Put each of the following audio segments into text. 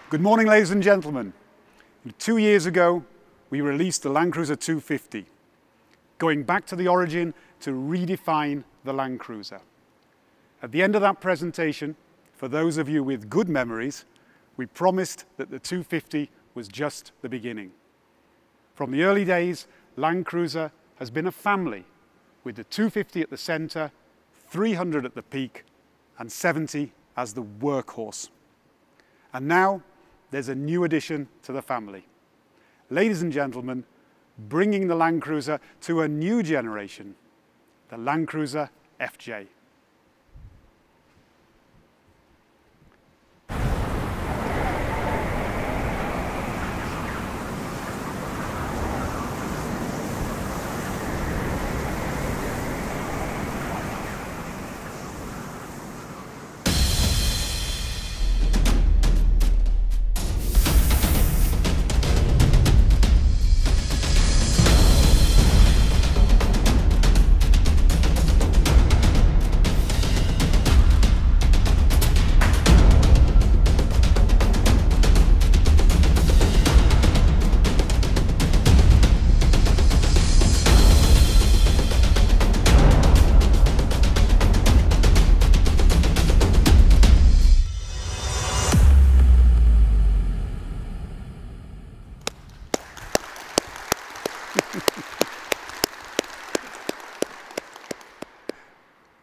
Good morning, ladies and gentlemen. 2 years ago, we released the Land Cruiser 250, going back to the origin to redefine the Land Cruiser. At the end of that presentation, for those of you with good memories, we promised that the 250 was just the beginning. From the early days, Land Cruiser has been a family, with the 250 at the center, 300 at the peak, and 70 as the workhorse. And now, there's a new addition to the family. Ladies and gentlemen, bringing the Land Cruiser to a new generation, the Land Cruiser FJ.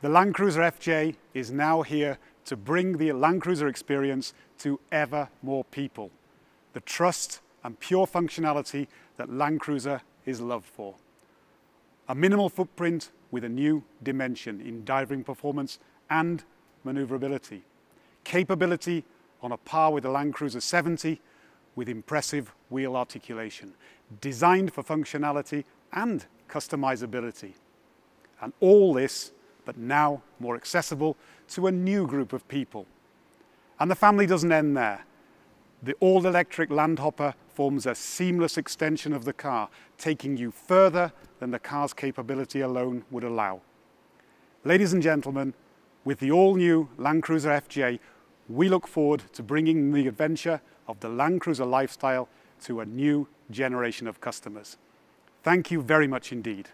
The Land Cruiser FJ is now here to bring the Land Cruiser experience to ever more people. The trust and pure functionality that Land Cruiser is loved for. A minimal footprint with a new dimension in diving performance and maneuverability. Capability on a par with the Land Cruiser 70 with impressive wheel articulation. Designed for functionality and customizability. And all this, but now more accessible to a new group of people. And the family doesn't end there. The all-electric Landhopper forms a seamless extension of the car, taking you further than the car's capability alone would allow. Ladies and gentlemen, with the all-new Land Cruiser FJ, we look forward to bringing the adventure of the Land Cruiser lifestyle to a new generation of customers. Thank you very much indeed.